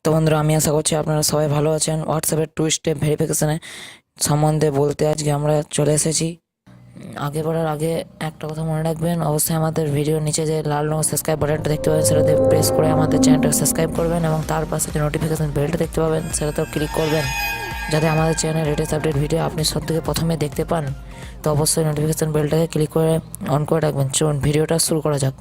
তো বন্ধুরা, আমি আশা করছি আপনারা সবাই ভালো আছেন। হোয়াটসঅ্যাপের টু স্টেপ ভেরিফিকেশানে সম্বন্ধে বলতে আজকে আমরা চলে এসেছি। আগে বাড়ার আগে একটা কথা মনে রাখবেন, অবশ্যই আমাদের ভিডিওর নিচে যে লাল রঙের সাবস্ক্রাইব বাটনটা দেখতে পাবেন সেটাতে প্রেস করে আমাদের চ্যানেলটাকে সাবস্ক্রাইব করবেন, এবং তার পাশে যে নোটিফিকেশান বেলটা দেখতে পাবেন সেটাতেও ক্লিক করবেন, যাতে আমাদের চ্যানেলের লেটেস্ট আপডেট ভিডিও আপনি সবথেকে প্রথমে দেখতে পান। তো অবশ্যই নোটিফিকেশান বেলটাকে ক্লিক করে অন করে রাখবেন। চলুন ভিডিওটা শুরু করা যাক।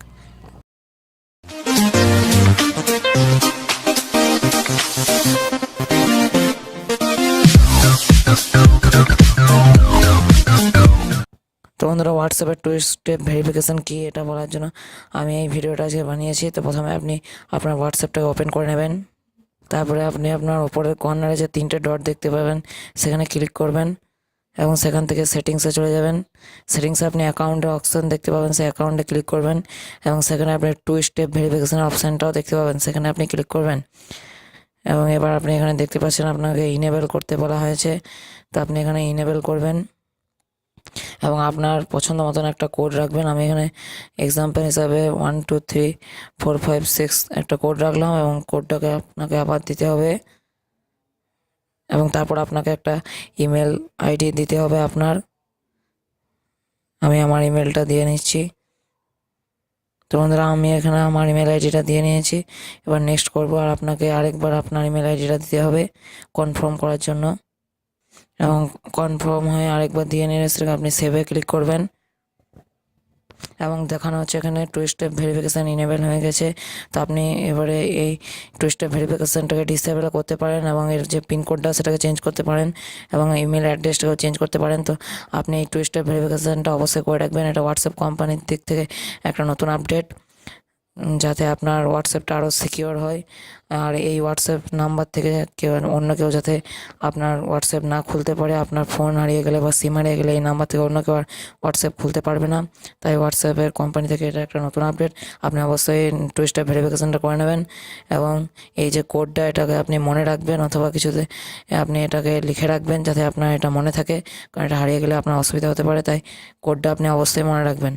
তো বন্ধুরা, হোয়াটসঅ্যাপের টু স্টেপ ভেরিফিকেশান কী এটা বলার জন্য আমি এই ভিডিওটা আজকে বানিয়েছি। তো প্রথমে আপনি আপনার হোয়াটসঅ্যাপটাকে ওপেন করে নেবেন। তারপরে আপনি আপনার ওপরের কর্নারে যে তিনটে ডট দেখতে পাবেন সেখানে ক্লিক করবেন, এবং সেখান থেকে সেটিংসে চলে যাবেন। সেটিংসে আপনি অ্যাকাউন্টের অপশান দেখতে পাবেন, সেই অ্যাকাউন্টে ক্লিক করবেন, এবং সেখানে আপনি টু স্টেপ ভেরিফিকেশানের অপশানটাও দেখতে পাবেন, সেখানে আপনি ক্লিক করবেন। এবং এবার আপনি এখানে দেখতে পাচ্ছেন আপনাকে ইনেবল করতে বলা হয়েছে, তো আপনি এখানে ইনেবল করবেন এবং আপনার পছন্দ মতন একটা কোড রাখবেন। আমি এখানে এক্সাম্পল হিসাবে 1 2 3 4 5 6 একটা কোড রাখলাম, এবং কোডটাকে আপনাকে আবার দিতে হবে, এবং তারপর আপনাকে একটা ইমেল আইডি দিতে হবে আপনার। আমি আমার ইমেলটা দিয়ে নিচ্ছি। তো বন্ধুরা, আমি এখানে আমার ইমেল আইডিটা দিয়ে নিয়েছি। এবার নেক্সট করব, আর আপনাকে আরেকবার আপনার ইমেল আইডিটা দিতে হবে কনফার্ম করার জন্য, এবং কনফার্ম হয়ে আরেকবার দিয়ে নিয়ে সেটাকে আপনি সেভে ক্লিক করবেন, এবং দেখানো হচ্ছে এখানে টু স্টেপ ভেরিফিকেশান ইনেবল হয়ে গেছে। তো আপনি এবারে এই টু স্টেপ ভেরিফিকেশানটাকে ডিসেবল করতে পারেন, এবং এর যে পিনকোডটা সেটাকে চেঞ্জ করতে পারেন, এবং ইমেল অ্যাড্রেসটাকেও চেঞ্জ করতে পারেন। তো আপনি এই টু স্টেপ ভেরিফিকেশানটা অবশ্যই করে রাখবেন। এটা হোয়াটসঅ্যাপ কোম্পানির দিক থেকে একটা নতুন আপডেট, যাতে আপনার হোয়াটসঅ্যাপটা আরও সিকিওর হয়। আর এই হোয়াটসঅ্যাপ নাম্বার থেকে অন্য কেউ যাতে আপনার হোয়াটসঅ্যাপ না খুলতে পারে। আপনার ফোন হারিয়ে গেলে বা সিম হারিয়ে গেলে এই নাম্বার থেকে অন্য কেউ আর হোয়াটসঅ্যাপ খুলতে পারবে না। তাই হোয়াটসঅ্যাপের কোম্পানি থেকে এটা একটা নতুন আপডেট। আপনি অবশ্যই টু স্টেপ ভেরিফিকেশানটা করে নেবেন, এবং এই যে কোডটা এটাকে আপনি মনে রাখবেন, অথবা কিছুতে আপনি এটাকে লিখে রাখবেন যাতে আপনার এটা মনে থাকে, কারণ এটা হারিয়ে গেলে আপনার অসুবিধা হতে পারে। তাই কোডটা আপনি অবশ্যই মনে রাখবেন।